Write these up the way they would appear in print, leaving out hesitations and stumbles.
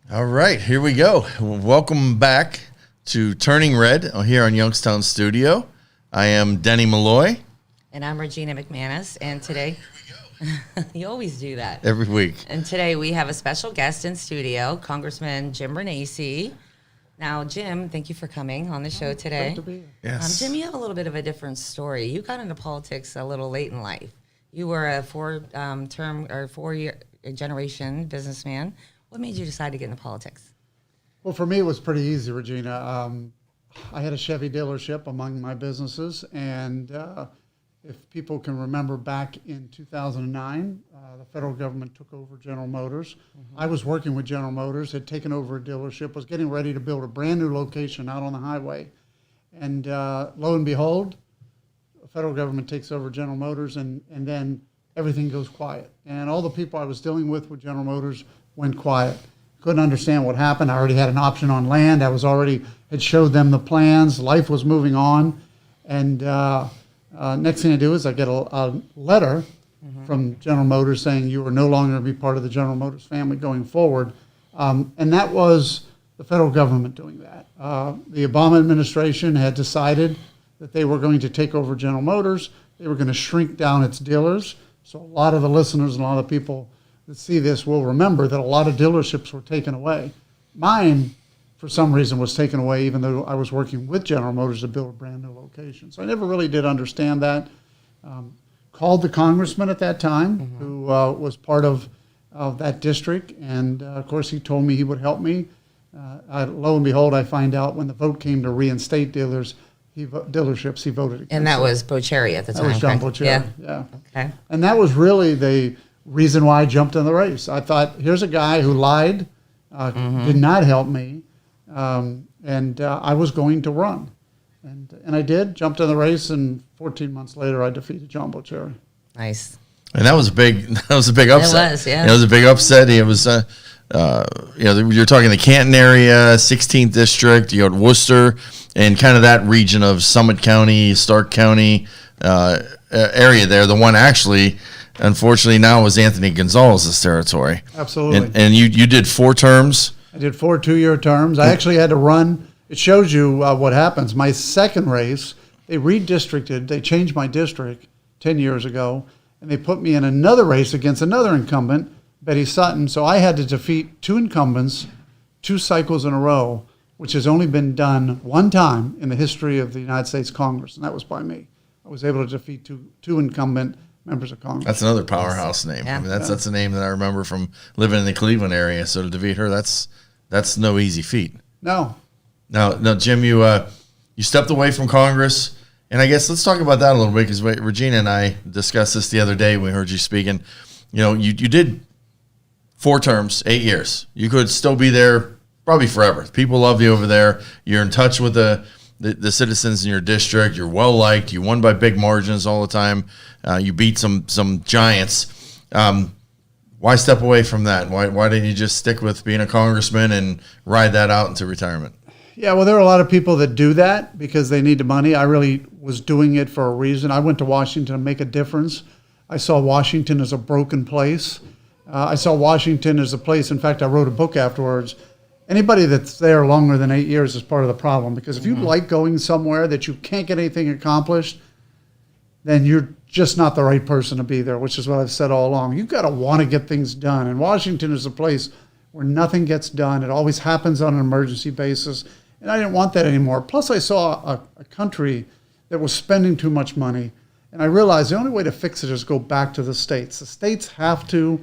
All right, here we go. Welcome back to Turning Red here on Youngstown Studio. I am Denny Malloy. And I'm Regina McManus, and today, you always do that. Every week. And today we have a special guest in studio, Congressman Jim Renacci. Now, Jim, thank you for coming on the show today. Great to be here. Yes. Jim, you have a little bit of a different story. You got into politics a little late in life. You were a four-year generation businessman. What made you decide to get into politics? Well, for me, it was pretty easy, Regina. I had a Chevy dealership among my businesses, and if people can remember back in 2009, the federal government took over General Motors. Mm-hmm. I was working with General Motors, had taken over a dealership, was getting ready to build a brand new location out on the highway. And lo and behold, the federal government takes over General Motors, and then everything goes quiet. And all the people I was dealing with General Motors went quiet. Couldn't understand what happened. I already had an option on land. I was already had showed them the plans. Life was moving on. And next thing I do is I get a letter from General Motors saying you are no longer going to be part of the General Motors family going forward. And that was the federal government doing that. The Obama administration had decided that they were going to take over General Motors. They were going to shrink down its dealers. So a lot of the listeners and a lot of people that see this will remember that a lot of dealerships were taken away. Mine, for some reason, was taken away even though I was working with General Motors to build a brand new location. So I never really did understand that. Called the congressman at that time, who was part of that district, and of course he told me he would help me. Lo and behold, I find out when the vote came to reinstate dealerships, he voted against. And that was Bocheri at the time. That was John correct? Bocheri, yeah. Okay. And that was really the reason why I jumped in the race. I thought, here's a guy who lied, did not help me, and I was going to run. And I did, jumped in the race, and 14 months later I defeated John Bocheri. Nice. And that was a big upset. It was, yeah. It was a big upset. It was, you're talking the Canton area, 16th district, you got Worcester, and kind of that region of Summit County, Stark County area there. The one actually, unfortunately, now was Anthony Gonzalez's territory. Absolutely. And you did 4 terms. I did 4 two-year terms. I actually had to run. It shows you what happens. My second race, they redistricted. They changed my district 10 years ago, and they put me in another race against another incumbent, Betty Sutton. So I had to defeat 2 incumbents 2 cycles in a row, which has only been done one time in the history of the United States Congress, and that was by me. I was able to defeat two incumbent members of Congress. That's another powerhouse name. Yeah. I mean, that's a name that I remember from living in the Cleveland area. So to defeat her, that's no easy feat. No. Now, Jim, you stepped away from Congress, and I guess let's talk about that a little bit because Regina and I discussed this the other day when we heard you speaking. You know, you did 4 terms, 8 years. You could still be there probably forever. People love you over there. You're in touch with the citizens in your district. You're well liked. You won by big margins all the time. You beat some giants. Why step away from that? Why didn't you just stick with being a congressman and ride that out into retirement? Yeah, well, there are a lot of people that do that because they need the money. I really was doing it for a reason. I went to Washington to make a difference. I saw Washington as a broken place. I saw Washington as a place, in fact, I wrote a book afterwards. Anybody that's there longer than 8 years is part of the problem, because if you like going somewhere that you can't get anything accomplished, then you're just not the right person to be there, which is what I've said all along. You've got to want to get things done. And Washington is a place where nothing gets done. It always happens on an emergency basis. And I didn't want that anymore. Plus, I saw a country that was spending too much money. And I realized the only way to fix it is go back to the states. The states have to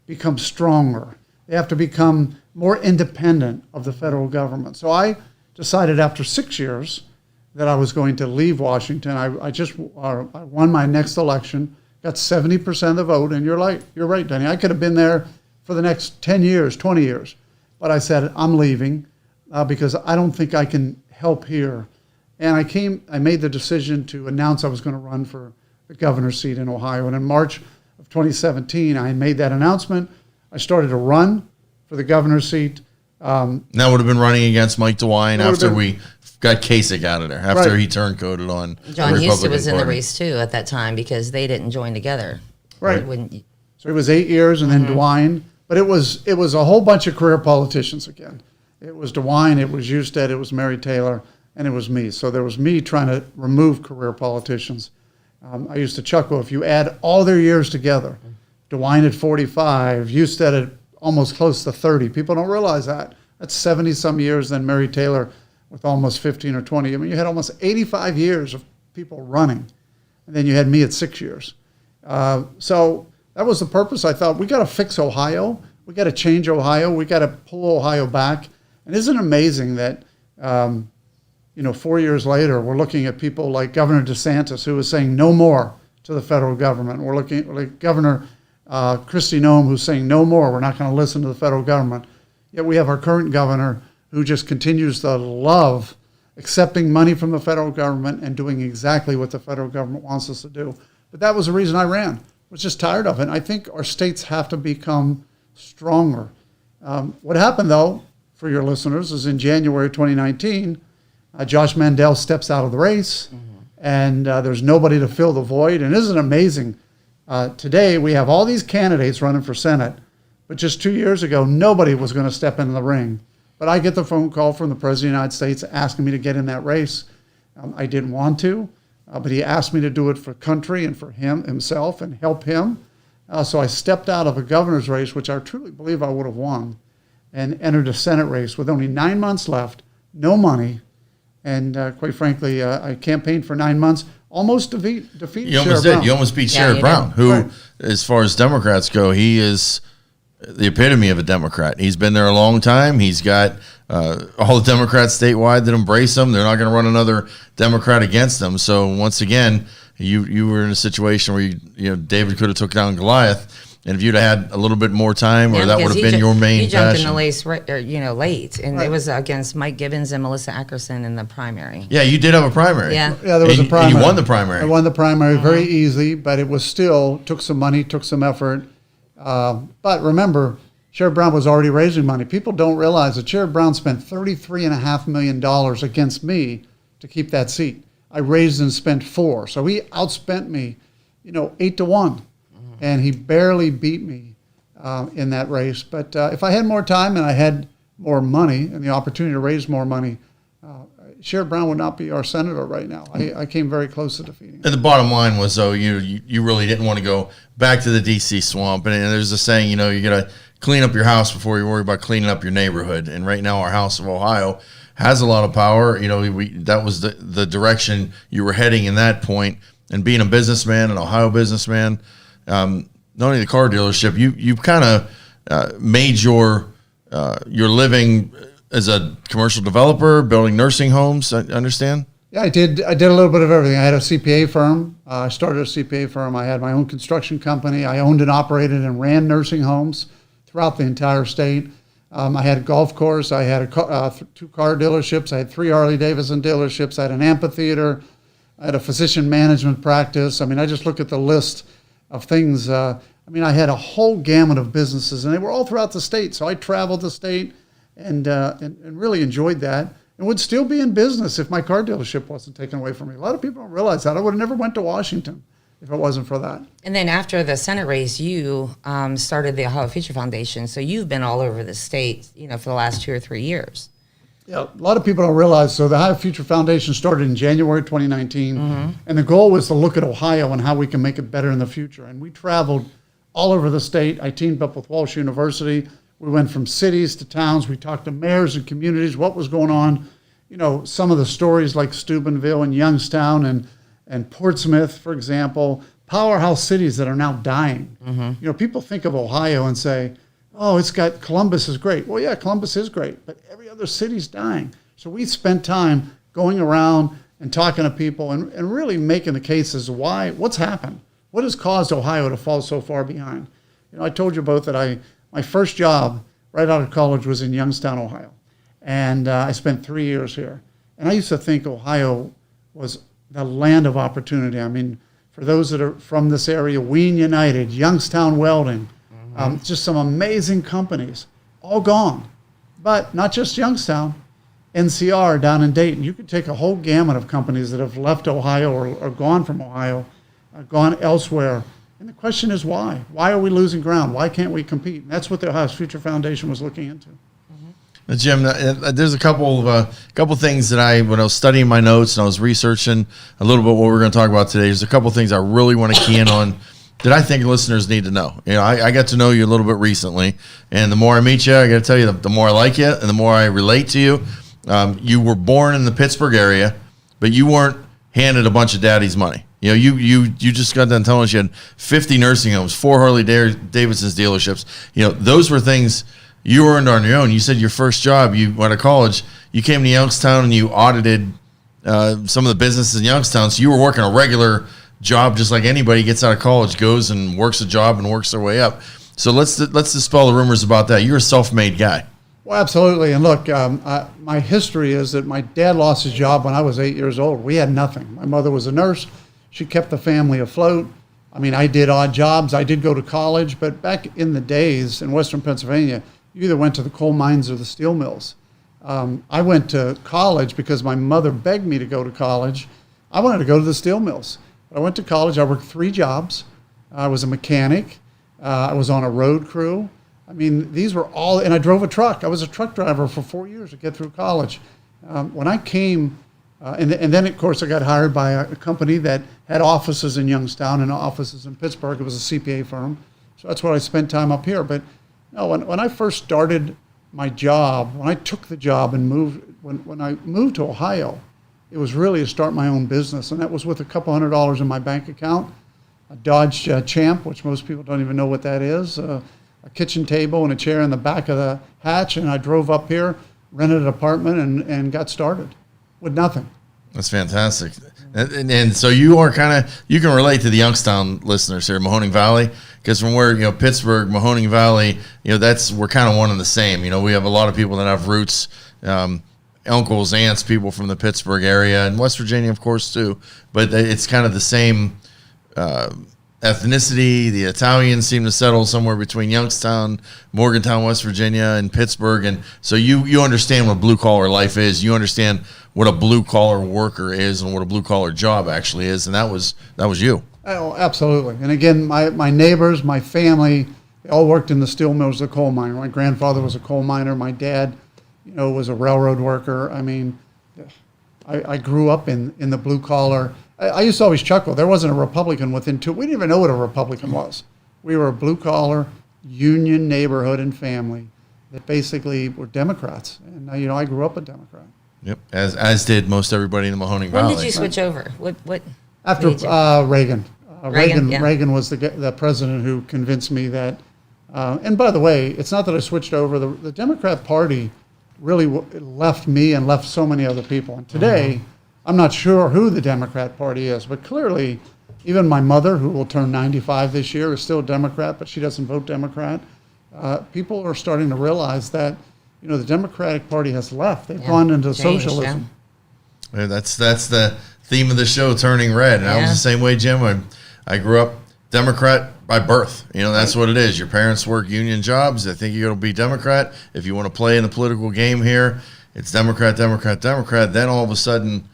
become stronger. They have to become more independent of the federal government. So I decided after 6 years that I was going to leave Washington. I won my next election, got 70% of the vote, and you're right, Denny. I could have been there for the next 10 years, 20 years. But I said, I'm leaving because I don't think I can help here. And I made the decision to announce I was going to run for the governor's seat in Ohio. And in March of 2017, I made that announcement. I started to run for the governor's seat. That would have been running against Mike DeWine after we got Kasich out of there, after he turncoated on John the Huston Republican was in the Party. race, too, at that time because they didn't join together. Right. When So it was 8 years, and then DeWine. But it was a whole bunch of career politicians again. It was DeWine, it was Husted, it was Mary Taylor, and it was me. So there was me trying to remove career politicians. I used to chuckle, if you add all their years together, DeWine at 45, Husted at almost close to 30. People don't realize that. That's 70-some years, then Mary Taylor with almost 15 or 20. I mean, you had almost 85 years of people running. And then you had me at 6 years. So that was the purpose. I thought, we got to fix Ohio. We got to change Ohio. We got to pull Ohio back. And isn't it amazing that, 4 years later, we're looking at people like Governor DeSantis, who was saying no more to the federal government. We're looking at like Governor Kristi Noem, who's saying no more. We're not going to listen to the federal government. Yet we have our current governor who just continues to love accepting money from the federal government and doing exactly what the federal government wants us to do. But that was the reason I ran. I was just tired of it. And I think our states have to become stronger. What happened, though, for your listeners, is in January 2019, Josh Mandel steps out of the race, and there's nobody to fill the void. And isn't it amazing? Today, we have all these candidates running for Senate, but just 2 years ago, nobody was going to step into the ring. But I get the phone call from the President of the United States asking me to get in that race. I didn't want to, but he asked me to do it for country and for himself and help him. So I stepped out of a governor's race, which I truly believe I would have won, and entered a Senate race with only 9 months left, no money, and quite frankly, I campaigned for 9 months, almost defeated You almost Sherrod Brown. You almost beat Sherrod Brown, who, Right. as far as Democrats go, he is the epitome of a Democrat. He's been there a long time. He's got all the Democrats statewide that embrace him. They're not going to run another Democrat against him. So once again, you were in a situation where David could have took down Goliath, and if you'd have had a little bit more time, or that would have been your main You jumped passion. in the race, late, and Right. it was against Mike Gibbons and Melissa Ackerson in the primary. Yeah, you did have a primary. Yeah. Yeah, there was And a primary. and you won the primary. I won the primary very easily, but it was still, took some money, took some effort. But remember, Sherrod Brown was already raising money. People don't realize that Sherrod Brown spent $33.5 million against me to keep that seat. I raised and spent $4 million. So he outspent me, 8-1. And he barely beat me in that race. But if I had more time and I had more money and the opportunity to raise more money, Sherrod Brown would not be our senator right now. I came very close to defeating him. And the bottom line was, though, you really didn't want to go back to the D.C. swamp. And there's a saying, you got to clean up your house before you worry about cleaning up your neighborhood. And right now, our House of Ohio has a lot of power. That was the direction you were heading in that point. And being a businessman, an Ohio businessman, not only the car dealership, you kind of made your living as a commercial developer, building nursing homes. I understand. Yeah, I did a little bit of everything. I had a CPA firm. I started a CPA firm. I had my own construction company. I owned and operated and ran nursing homes throughout the entire state. I had a golf course. I had 2 car dealerships. I had 3 Harley-Davidson dealerships. I had an amphitheater. I had a physician management practice. I mean, I just look at the list of things. I had a whole gamut of businesses, and they were all throughout the state. So I traveled the state and really enjoyed that, and would still be in business if my car dealership wasn't taken away from me. A lot of people don't realize that. I would have never went to Washington if it wasn't for that. And then after the Senate race, you started the Ohio Future Foundation. So you've been all over the state, for the last 2 or 3 years. Yeah, a lot of people don't realize. So the Ohio Future Foundation started in January 2019, and the goal was to look at Ohio and how we can make it better in the future. And we traveled all over the state. I teamed up with Walsh University. We went from cities to towns. We talked to mayors and communities, what was going on. Some of the stories like Steubenville and Youngstown and Portsmouth, for example, powerhouse cities that are now dying. People think of Ohio and say, oh, Columbus is great. Well, yeah, Columbus is great, but every other city's dying. So we spent time going around and talking to people and really making the case as to what's happened. What has caused Ohio to fall so far behind? I told you both that my first job right out of college was in Youngstown, Ohio. And I spent 3 years here. And I used to think Ohio was the land of opportunity. I mean, for those that are from this area, Ween United, Youngstown Welding, just some amazing companies, all gone. But not just Youngstown, NCR down in Dayton. You could take a whole gamut of companies that have left Ohio or gone from Ohio, gone elsewhere. And the question is why? Why are we losing ground? Why can't we compete? And that's what the Ohio Future Foundation was looking into. Jim, there's a couple things that when I was studying my notes and I was researching a little bit what we're going to talk about today. There's a couple things I really want to key in on that I think listeners need to know. I got to know you a little bit recently, and the more I meet you, I got to tell you, the more I like you and the more I relate to you. You were born in the Pittsburgh area, but you weren't handed a bunch of daddy's money. You just got done telling us you had 50 nursing homes, 4 Harley Davidson's dealerships. Those were things you earned on your own. You said your first job, you went to college, you came to Youngstown and you audited some of the businesses in Youngstown. So you were working a regular job just like anybody gets out of college, goes and works a job and works their way up. So let's dispel the rumors about that. You're a self-made guy. Well, absolutely. And look, my history is that my dad lost his job when I was 8 years old. We had nothing. My mother was a nurse. She kept the family afloat. I mean, I did odd jobs. I did go to college, but back in the days in Western Pennsylvania, you either went to the coal mines or the steel mills. I went to college because my mother begged me to go to college. I wanted to go to the steel mills. I went to college. I worked 3 jobs. I was a mechanic. I was on a road crew. I mean, these were all, and I drove a truck. I was a truck driver for 4 years to get through college. When I came, and then, of course, I got hired by a company that had offices in Youngstown and offices in Pittsburgh. It was a CPA firm. So that's where I spent time up here. But no, when I first started my job, when I took the job and moved, when I moved to Ohio, it was really to start my own business. And that was with a couple $100 in my bank account, a Dodge Champ, which most people don't even know what that is, a kitchen table and a chair in the back of the hatch. And I drove up here, rented an apartment, and got started with nothing. That's fantastic. And so you are you can relate to the Youngstown listeners here, Mahoning Valley, because from where, Pittsburgh, Mahoning Valley, we're kind of one and the same. We have a lot of people that have roots, uncles, aunts, people from the Pittsburgh area, and West Virginia, of course, too. But it's kind of the same ethnicity. The Italians seem to settle somewhere between Youngstown, Morgantown, West Virginia, and Pittsburgh. And so you understand what blue-collar life is. You understand what a blue-collar worker is and what a blue-collar job actually is. And that was you. Oh, absolutely. And again, my neighbors, my family, they all worked in the steel mills, the coal mine. My grandfather was a coal miner. My dad, was a railroad worker. I mean, I grew up in the blue-collar. I used to always chuckle. There wasn't a Republican we didn't even know what a Republican was. We were a blue-collar, union neighborhood and family that basically were Democrats. And, I grew up a Democrat. Yep, as did most everybody in the Mahoning Valley. When did you switch over? What? After Reagan. Yeah. Reagan was the president who convinced me that. And by the way, it's not that I switched over. The Democrat Party really left me and left so many other people. And today, I'm not sure who the Democrat Party is, but clearly, even my mother, who will turn 95 this year, is still a Democrat, but she doesn't vote Democrat. People are starting to realize that, the Democratic Party has left. They've gone into socialism. Yeah, that's the theme of the show, turning red. And I was the same way, Jim. I grew up Democrat by birth. That's what it is. Your parents work union jobs. They think you're going to be Democrat. If you want to play in the political game here, it's Democrat, Democrat, Democrat. Then all of a sudden,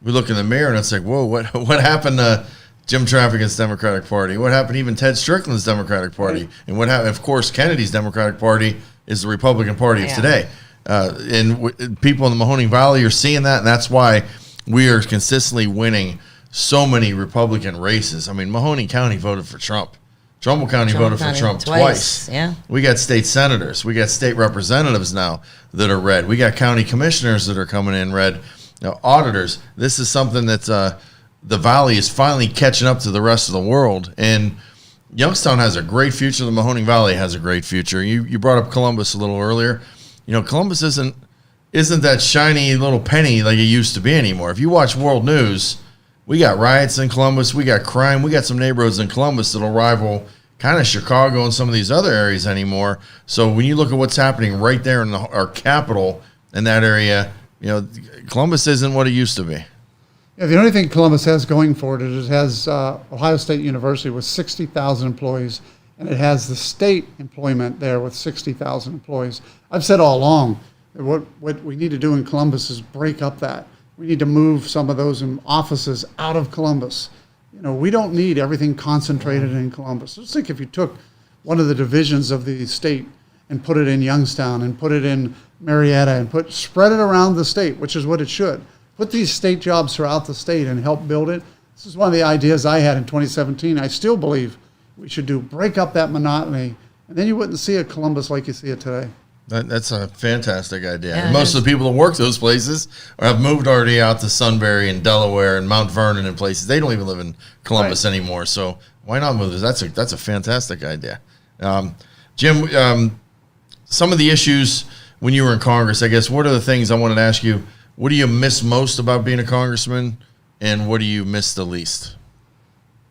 we look in the mirror and it's like, whoa, what happened to Jim Traficant's Democratic Party? What happened to even Ted Strickland's Democratic Party? Right. And what happened, of course, Kennedy's Democratic Party is the Republican Party of today. And people in the Mahoning Valley are seeing that, and that's why we are consistently winning so many Republican races. I mean, Mahoning County voted for Trump. Trumbull County voted for Trump twice. Yeah. We got state senators. We got state representatives now that are red. We got county commissioners that are coming in red. Auditors. This is something that the Valley is finally catching up to the rest of the world. And Youngstown has a great future. The Mahoning Valley has a great future. You brought up Columbus a little earlier. Columbus isn't that shiny little penny like it used to be anymore. If you watch world news, we got riots in Columbus. We got crime. We got some neighborhoods in Columbus that'll rival kind of Chicago and some of these other areas anymore. So when you look at what's happening right there in our capital in that area, Columbus isn't what it used to be. Yeah, the only thing Columbus has going for it is it has Ohio State University with 60,000 employees, and it has the state employment there with 60,000 employees. I've said all along that what we need to do in Columbus is break up that. We need to move some of those offices out of Columbus. we don't need everything concentrated in Columbus. Just think if you took one of the divisions of the state and put it in Youngstown and put it in Marietta and spread it around the state, which is what it should. Put these state jobs throughout the state and help build it. This is one of the ideas I had in 2017. I still believe we should break up that monotony, and then you wouldn't see a Columbus like you see it today. That's a fantastic idea. Yeah, And most of the people that work those places have moved already out to Sunbury and Delaware and Mount Vernon and places. They don't even live in Columbus anymore. So why not move this? That's a fantastic idea. Jim, some of the issues when you were in Congress, I guess, what are the things I wanted to ask you? What do you miss most about being a congressman, and what do you miss the least?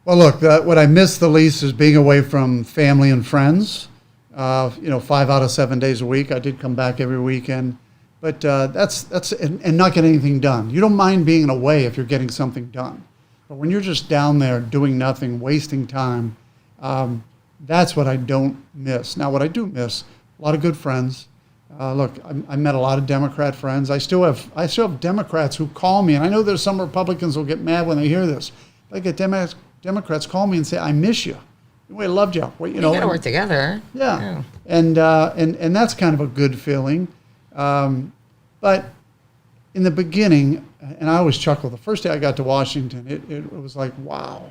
Well, look, what I miss the least is being away from family and friends. 5 out of 7 days a week. I did come back every weekend, but that's and not getting anything done. You don't mind being away if you're getting something done, but when you're just down there doing nothing, wasting time, that's what I don't miss. Now, what I do miss, a lot of good friends. Look, I met a lot of Democrat friends. I still have Democrats who call me, and I know there's some Republicans who'll get mad when they hear this. I get Democrats call me and say, "I miss you. We loved you." Well, you got to work together. Yeah. And that's kind of a good feeling. But in the beginning, and I always chuckle, the first day I got to Washington, it was like, wow,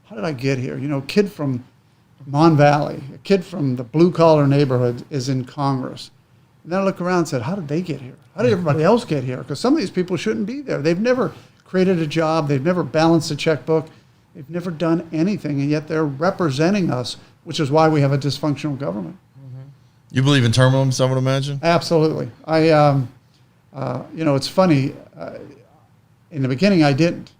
how did I get here? Kid from Mon Valley, a kid from the blue-collar neighborhood is in Congress. And then I look around and said, how did they get here? How did everybody else get here? Because some of these people shouldn't be there. They've never created a job. They've never balanced a checkbook. They've never done anything, and yet they're representing us, which is why we have a dysfunctional government. You believe in term limits, I would imagine? Absolutely. It's funny. In the beginning, I didn't.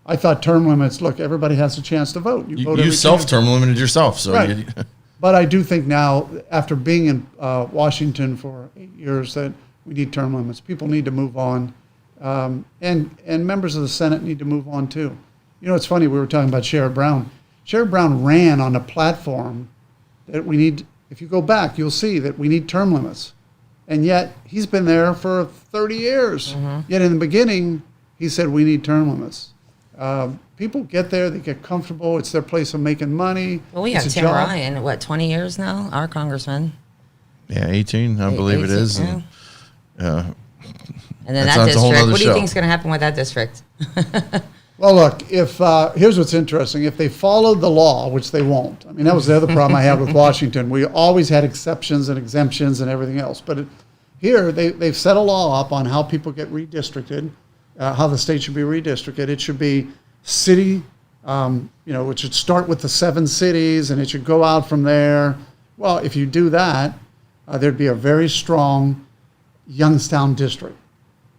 I thought term limits, look, everybody has a chance to vote. You self-term limited yourself. So right. But I do think now, after being in Washington for 8 years, that we need term limits. People need to move on. And members of the Senate need to move on, too. It's funny, we were talking about Sherrod Brown. Sherrod Brown ran on a platform that we need, if you go back, you'll see that we need term limits. And yet, he's been there for 30 years. Yet in the beginning, he said we need term limits. People get there, they get comfortable, it's their place of making money. Well, we have Tim Ryan, 20 years now, our congressman? Yeah, 18, I believe 18, it is. Yeah. And then that district, what do you think is going to happen with that district? Well, look, if here's what's interesting. If they followed the law, which they won't. I mean, that was the other problem I had with Washington. We always had exceptions and exemptions and everything else. But here, they've set a law up on how people get redistricted, how the state should be redistricted. It should be city, it should start with the 7 cities, and it should go out from there. Well, if you do that, there'd be a very strong Youngstown district.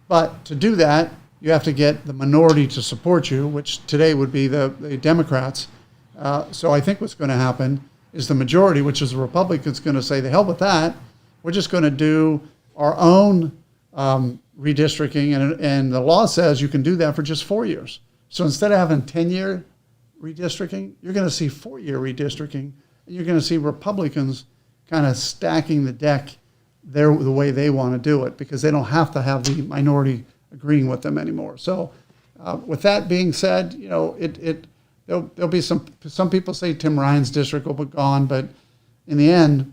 But to do that, you have to get the minority to support you, which today would be the Democrats. So I think what's going to happen is the majority, which is the Republicans, going to say, the hell with that. We're just going to do our own redistricting. And the law says you can do that for just 4 years. So instead of having 10-year redistricting, you're going to see 4-year redistricting. And you're going to see Republicans kind of stacking the deck the way they want to do it, because they don't have to have the minority agreeing with them anymore. So with that being said, there'll be some people say Tim Ryan's district will be gone, but in the end,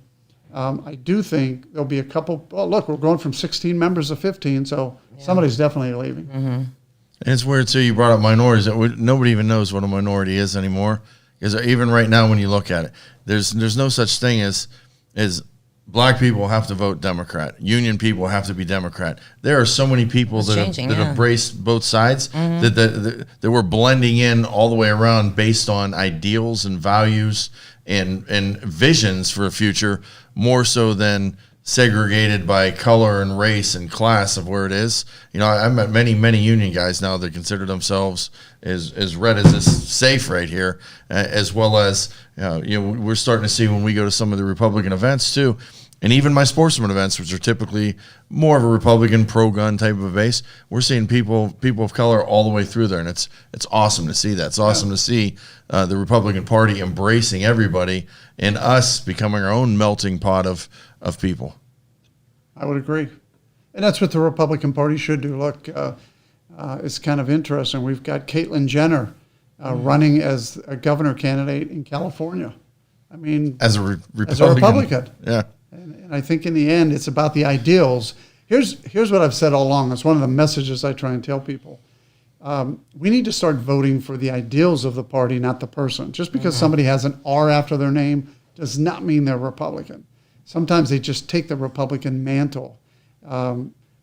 I do think there'll be a couple. Well, look, we're going from 16 members to 15, so somebody's definitely leaving. Mm-hmm. And it's weird too. You brought up minorities. Nobody even knows what a minority is anymore. Because even right now, when you look at it, there's no such thing as black people have to vote Democrat. Union people have to be Democrat. There are so many people that embrace both sides that we're blending in all the way around based on ideals and values and visions for a future, more so than segregated by color and race and class of where it is. I met many union guys now that consider themselves as red as this safe right here, as well as we're starting to see when we go to some of the Republican events too. And even my sportsman events, which are typically more of a Republican pro-gun type of a base, we're seeing people of color all the way through there, and it's awesome to see that. It's awesome to see the Republican Party embracing everybody and us becoming our own melting pot of people. I would agree, and that's what the Republican Party should do. Look, it's kind of interesting. We've got Caitlyn Jenner running as a governor candidate in California. I mean, As a Republican. as a Republican. Yeah. And I think in the end, it's about the ideals. Here's what I've said all along. It's one of the messages I try and tell people. We need to start voting for the ideals of the party, not the person. Just because somebody has an R after their name does not mean they're Republican. Sometimes they just take the Republican mantle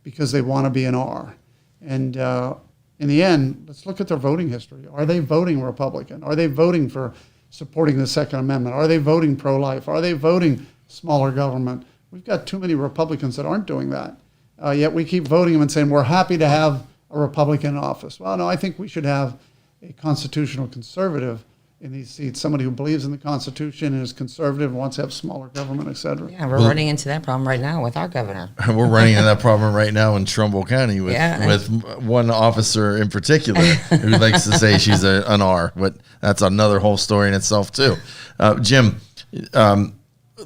because they want to be an R. And in the end, let's look at their voting history. Are they voting Republican? Are they voting for supporting the Second Amendment? Are they voting pro-life? Are they voting smaller government? We've got too many Republicans that aren't doing that. Yet we keep voting them and saying, we're happy to have a Republican in office. Well, no, I think we should have a constitutional conservative in these seats, somebody who believes in the Constitution and is conservative and wants to have smaller government, et cetera. Yeah, we're running into that problem right now with our governor. We're running into that problem right now in Trumbull County with one officer in particular who likes to say she's an R, but that's another whole story in itself too. Jim,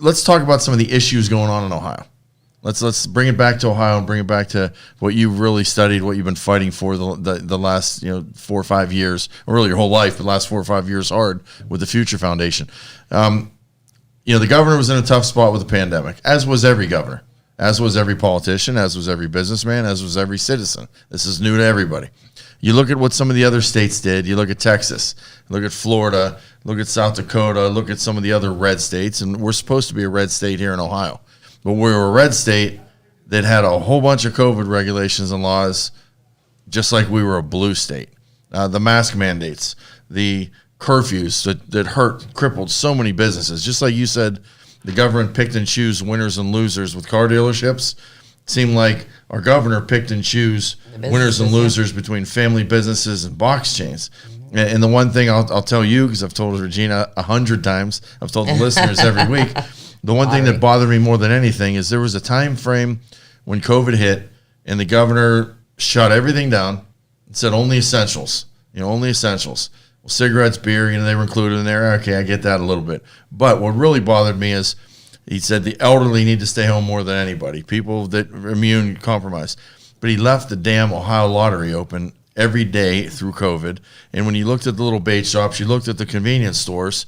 let's talk about some of the issues going on in Ohio. Let's bring it back to Ohio and bring it back to what you've really studied, what you've been fighting for the last 4 or 5 years, or really your whole life, but the last 4 or 5 years hard with the Future Foundation. The governor was in a tough spot with the pandemic, as was every governor, as was every politician, as was every businessman, as was every citizen. This is new to everybody. You look at what some of the other states did. You look at Texas, look at Florida, look at South Dakota, look at some of the other red states, and we're supposed to be a red state here in Ohio. But we were a red state that had a whole bunch of COVID regulations and laws, just like we were a blue state. The mask mandates, the curfews that crippled so many businesses. Just like you said, the government picked and chose winners and losers with car dealerships. It seemed like our governor picked and chose winners and losers between family businesses and box chains. And the one thing I'll tell you, because I've told Regina 100 times, I've told the listeners every week, the one thing that bothered me more than anything is there was a time frame when COVID hit and the governor shut everything down and said only essentials, only essentials. Well, cigarettes, beer, they were included in there. Okay, I get that a little bit. But what really bothered me is he said the elderly need to stay home more than anybody, people that are immune compromised. But he left the damn Ohio lottery open every day through COVID. And when you looked at the little bait shops, you looked at the convenience stores,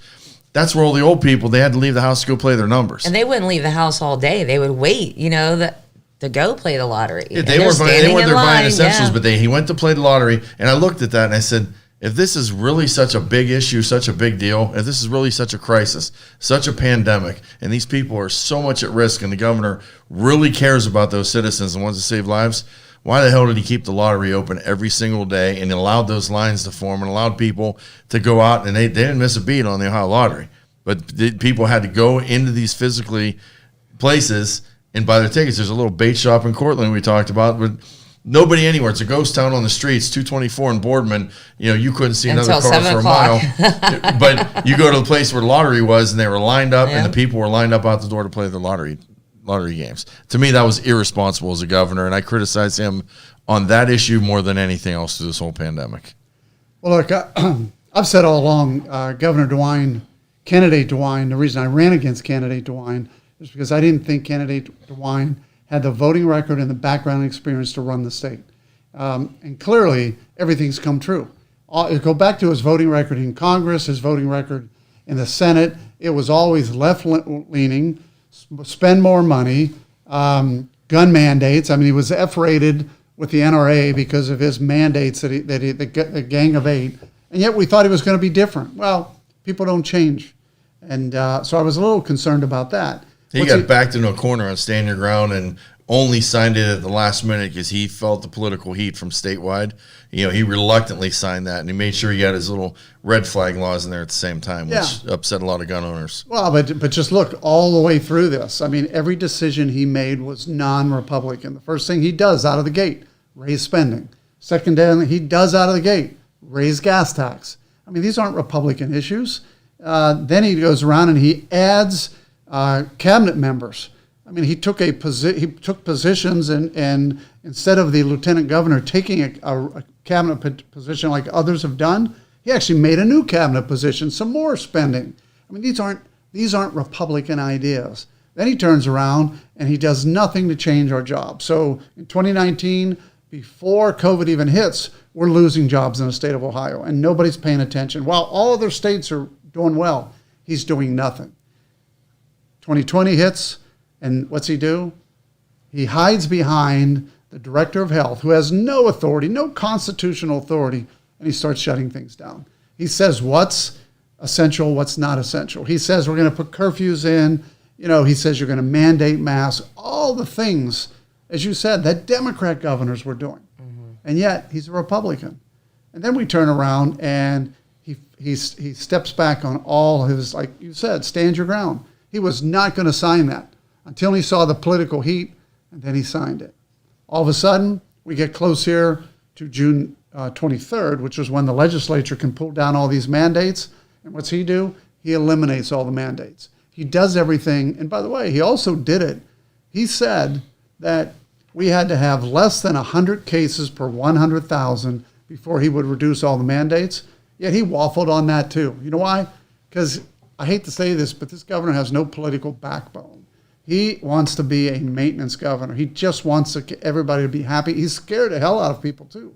that's where all the old people, they had to leave the house to go play their numbers. And they wouldn't leave the house all day. They would wait, to go play the lottery. Yeah, they weren't there buying essentials, but he went to play the lottery. And I looked at that and I said, if this is really such a big issue, such a big deal, if this is really such a crisis, such a pandemic, and these people are so much at risk and the governor really cares about those citizens and wants to save lives, why the hell did he keep the lottery open every single day and allowed those lines to form and allowed people to go out? And they didn't miss a beat on the Ohio lottery. But people had to go into these physically places and buy their tickets. There's a little bait shop in Cortland we talked about, but nobody anywhere. It's a ghost town on the streets, 224 in Boardman. You couldn't see another car for a mile. But you go to the place where the lottery was, and they were lined up, and the people were lined up out the door to play the lottery games. To me, that was irresponsible as a governor, and I criticize him on that issue more than anything else through this whole pandemic. Well, look, I've said all along, Candidate DeWine, the reason I ran against Candidate DeWine is because I didn't think Candidate DeWine had the voting record and the background experience to run the state. And clearly, everything's come true. Go back to his voting record in Congress, his voting record in the Senate. It was always left-leaning, spend more money, gun mandates. I mean, he was F-rated with the NRA because of his mandates the Gang of Eight. And yet we thought he was going to be different. Well, people don't change. And so I was a little concerned about that. He got backed into a corner on Stand Your Ground and only signed it at the last minute because he felt the political heat from statewide. He reluctantly signed that, and he made sure he got his little red flag laws in there at the same time, which upset a lot of gun owners. Well, but just look all the way through this. I mean, every decision he made was non-Republican. The first thing he does out of the gate, raise spending. Second thing he does out of the gate, raise gas tax. I mean, these aren't Republican issues. Then he goes around and he adds cabinet members. I mean, he took positions and instead of the lieutenant governor taking a cabinet position like others have done, he actually made a new cabinet position, some more spending. I mean, these aren't Republican ideas. Then he turns around and he does nothing to change our jobs. So in 2019, before COVID even hits, we're losing jobs in the state of Ohio, and nobody's paying attention. While all other states are doing well, he's doing nothing. 2020 hits, and what's he do? He hides behind the director of health, who has no authority, no constitutional authority, and he starts shutting things down. He says what's essential, what's not essential. He says we're going to put curfews in. He says you're going to mandate masks. All the things, as you said, that Democrat governors were doing. And yet he's a Republican. And then we turn around and he steps back on all his, like you said, stand your ground. He was not going to sign that until he saw the political heat, and then he signed it. All of a sudden, we get close here to June 23rd, which is when the legislature can pull down all these mandates. And what's he do? He eliminates all the mandates. He does everything. And by the way, he also did it. He said that we had to have less than 100 cases per 100,000 before he would reduce all the mandates. Yet he waffled on that too. You know why? Because I hate to say this, but this governor has no political backbone. He wants to be a maintenance governor. He just wants everybody to be happy. He's scared the hell out of people too.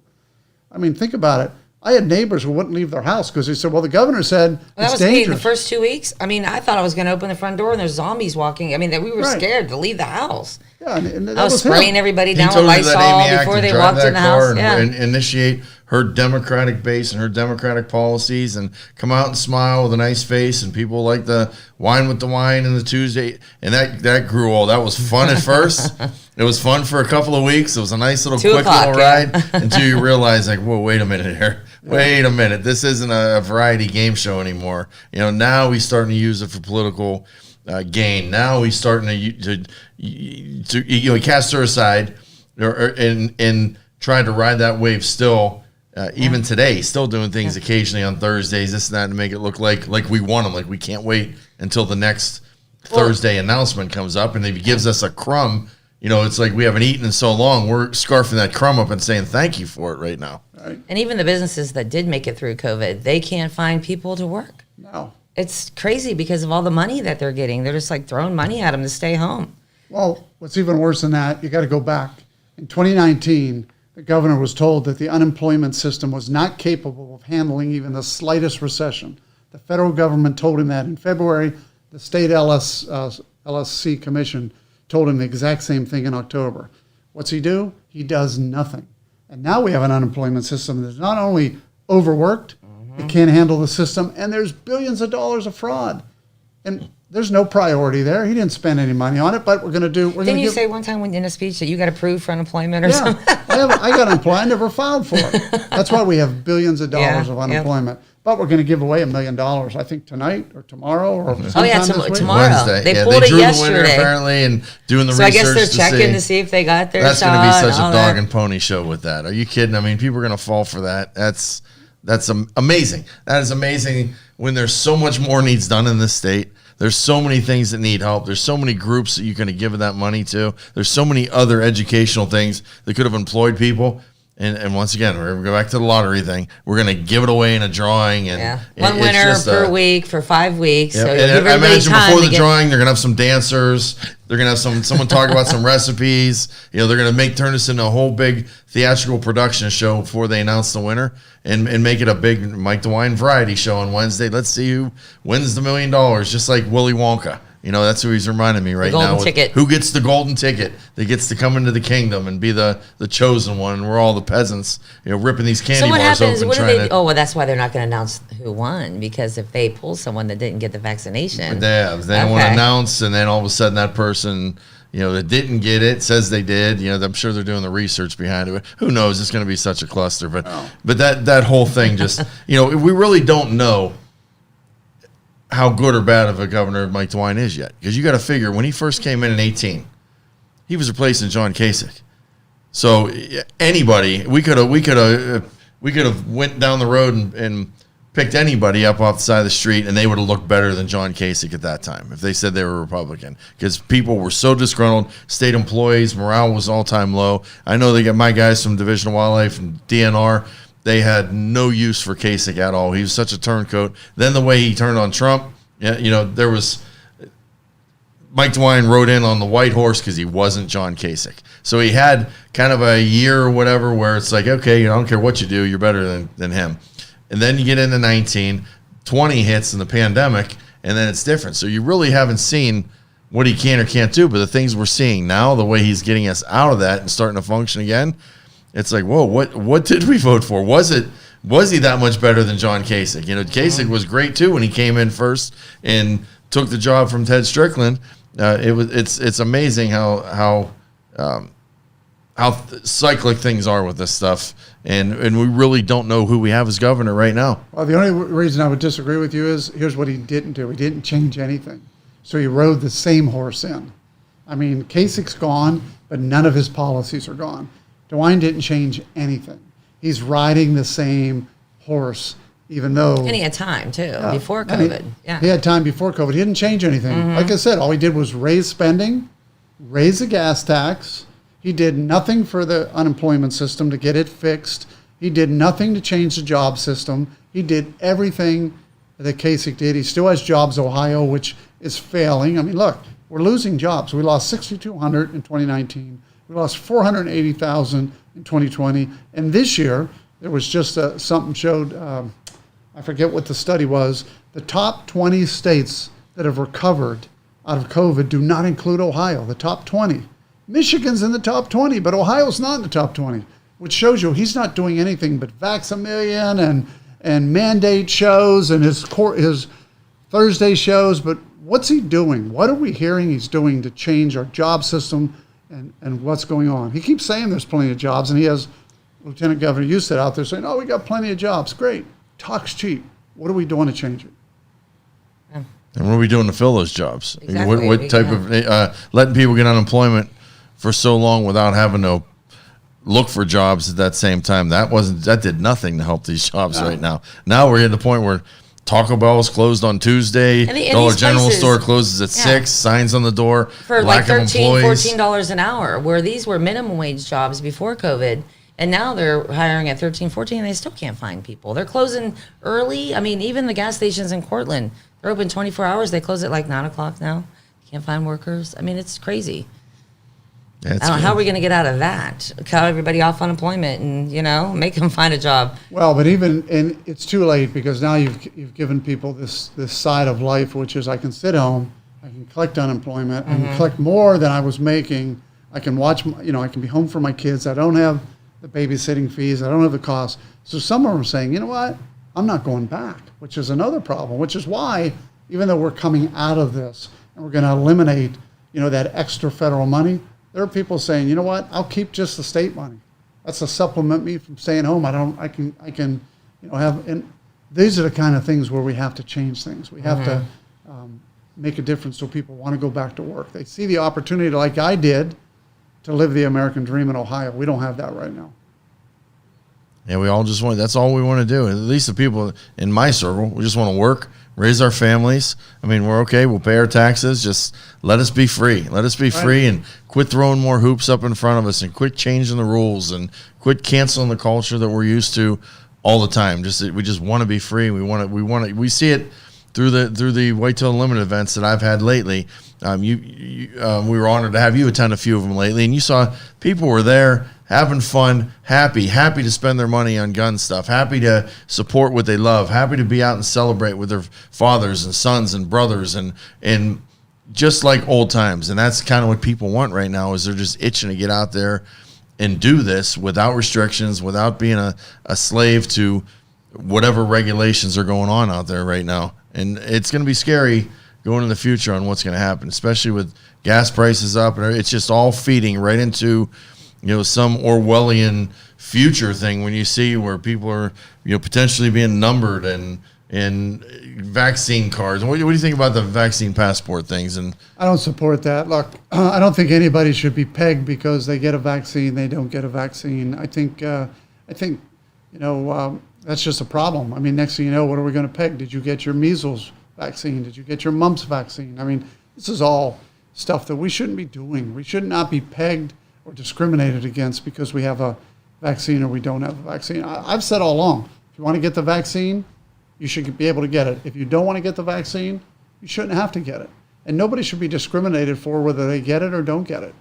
I mean, think about it. I had neighbors who wouldn't leave their house because they said, well, the governor said that it's was me in dangerous. the first 2 weeks. I mean, I thought I was going to open the front door and there's zombies walking. I mean, that we were Right. scared to leave the house. Yeah, and that I was spraying him. everybody He down with told you that Lysol Amy Act before to they drive walked in the that car house. and, Yeah. and initiate her Democratic base and her Democratic policies and come out and smile with a nice face, and people like the wine with the wine and the Tuesday, and that grew all. That was fun at first. It was fun for a couple of weeks. It was a nice little 2 quick o'clock, little yeah. ride until you realize, like, whoa, wait a minute here. Wait a minute. This isn't a variety game show anymore. Now he's starting to use it for political gain. Now he's starting to cast her aside and trying to ride that wave still. Even today, he's still doing things occasionally on Thursdays, this and that, to make it look like we want him, like we can't wait until the next Thursday announcement comes up. And if he gives us a crumb, it's like we haven't eaten in so long. We're scarfing that crumb up and saying thank you for it right now. Right? And even the businesses that did make it through COVID, they can't find people to work. No. It's crazy because of all the money that they're getting. They're just like throwing money at them to stay home. Well, what's even worse than that, you got to go back. In 2019, the governor was told that the unemployment system was not capable of handling even the slightest recession. The federal government told him that in February. The state LSC commission told him the exact same thing in October. What's he do? He does nothing. And now we have an unemployment system that's not only overworked, it can't handle the system, and there's billions of dollars of fraud. And there's no priority there. He didn't spend any money on it, but Didn't you say one time in a speech that you got approved for unemployment or yeah, something? I got unemployment. I never filed for it. That's why we have billions of dollars of unemployment. But we're going to give away $1 million, I think, tonight or tomorrow or sometime this week. tomorrow. Wednesday. They yeah, pulled they it drew yesterday. the winner apparently and doing the So I research guess they're checking to see if they got their That's shot. going to be such and a all dog that. and pony show with that. Are you kidding? I mean, people are going to fall for that. That's amazing. That is amazing when there's so much more needs done in this state. There's so many things that need help. There's so many groups that you're going to give that money to. There's so many other educational things that could have employed people. And once again, we're going to go back to the lottery thing. We're going to give it away in a drawing. And one it's winner just per week for 5 weeks. Yeah, So and you'll give I everybody imagine time before to the get- drawing, they're gonna have some dancers. They're gonna have someone talk about some recipes. They're gonna turn this into a whole big theatrical production show before they announce the winner, and make it a big Mike DeWine variety show on Wednesday. Let's see who wins the $1 million, just like Willy Wonka. That's who he's reminding me right golden now. ticket. Who gets the golden ticket that gets to come into the kingdom and be the chosen one, and we're all the peasants, ripping these candy So what bars happens? open What do trying they? to. Oh, well, that's why they're not going to announce who won, because if they pull someone that didn't get the vaccination, They want to Okay. announce, and then all of a sudden that person, that didn't get it says they did. I'm sure they're doing the research behind it. Who knows? It's going to be such a cluster. But that whole thing just, we really don't know how good or bad of a governor Mike DeWine is yet, because you got to figure when he first came in 2018, he was replacing John Kasich. So anybody, we could have went down the road and picked anybody up off the side of the street, and they would have looked better than John Kasich at that time if they said they were Republican, because people were so disgruntled. State employees morale was all-time low. I know they got my guys from Division of Wildlife and DNR. They had no use for Kasich at all. He was such a turncoat. Then the way he turned on Trump, there was Mike DeWine rode in on the white horse because he wasn't John Kasich. So he had kind of a year or whatever where it's like, okay, I don't care what you do, you're better than him. And then you get into 19, 20 hits in the pandemic, and then it's different. So you really haven't seen what he can or can't do, but the things we're seeing now, the way he's getting us out of that and starting to function again, it's like, whoa, what did we vote for? Was he that much better than John Kasich? Kasich was great too when he came in first and took the job from Ted Strickland. It's amazing how cyclic things are with this stuff, and we really don't know who we have as governor right now. Well, the only reason I would disagree with you is here's what he didn't do. He didn't change anything. So he rode the same horse in. I mean, Kasich's gone, but none of his policies are gone. DeWine didn't change anything. He's riding the same horse, even though... And he had time, too, before COVID. He had time before COVID. He didn't change anything. Like I said, all he did was raise spending, raise the gas tax. He did nothing for the unemployment system to get it fixed. He did nothing to change the job system. He did everything that Kasich did. He still has Jobs Ohio, which is failing. I mean, look, we're losing jobs. We lost 6,200 in 2019. We lost 480,000 in 2020. And this year, there was just something showed, I forget what the study was, the top 20 states that have recovered out of COVID do not include Ohio, the top 20. Michigan's in the top 20, but Ohio's not in the top 20, which shows you he's not doing anything but Vax-A-Million and mandate shows and his Thursday shows. But what's he doing? What are we hearing he's doing to change our job system and what's going on? He keeps saying there's plenty of jobs, and he has Lieutenant Governor Husted out there saying, oh, we got plenty of jobs. Great. Talk's cheap. What are we doing to change it? And what are we doing to fill those jobs? Exactly. What type of letting people get unemployment for so long without having to look for jobs at that same time? That did nothing to help these jobs right now. Now we're at the point where Taco Bell is closed on Tuesday. Dollar General store closes at 6. Signs on the door for like $13, $14 an hour. Where these were minimum wage jobs before COVID. And now they're hiring at $13, $14, and they still can't find people. They're closing early. I mean, even the gas stations in Cortland, they're open 24 hours. They close at like 9 o'clock now. Can't find workers. I mean, it's crazy. I don't know, how are we going to get out of that? Cut everybody off unemployment and, make them find a job. Well, but and it's too late because now you've given people this side of life, which is I can sit home, I can collect unemployment, I can collect more than I was making. I can watch, I can be home for my kids. I don't have the babysitting fees. I don't have the costs. So some of them are saying, you know what? I'm not going back, which is another problem, which is why, even though we're coming out of this and we're going to eliminate, that extra federal money, there are people saying, you know what? I'll keep just the state money. That's to supplement me from staying home. I can have, and these are the kind of things where we have to change things. We have to make a difference so people want to go back to work. They see the opportunity like I did to live the American dream in Ohio. We don't have that right now. Yeah, we all just want, that's all we want to do. At least the people in my circle, we just want to work, raise our families. I mean, we're okay. We'll pay our taxes. Just let us be free. Let us be free and quit throwing more hoops up in front of us and quit changing the rules and quit canceling the culture that we're used to all the time. We just want to be free. We see it through the Whitetail Unlimited events that I've had lately. We were honored to have you attend a few of them lately, and you saw people were there having fun, happy to spend their money on gun stuff, happy to support what they love, happy to be out and celebrate with their fathers and sons and brothers and just like old times. And that's kind of what people want right now, is they're just itching to get out there and do this without restrictions, without being a slave to whatever regulations are going on out there right now. And it's going to be scary going in the future on what's going to happen, especially with gas prices up. And it's just all feeding right into, some Orwellian future thing when you see where people are, potentially being numbered and vaccine cards. What do you think about the vaccine passport things? And I don't support that. Look, I don't think anybody should be pegged because they get a vaccine, they don't get a vaccine. I think that's just a problem. I mean, next thing you know, what are we going to peg? Did you get your measles vaccine? Did you get your mumps vaccine? I mean, this is all stuff that we shouldn't be doing. We should not be pegged or discriminated against because we have a vaccine or we don't have a vaccine. I've said all along, if you want to get the vaccine, you should be able to get it. If you don't want to get the vaccine, you shouldn't have to get it. And nobody should be discriminated for whether they get it or don't get it.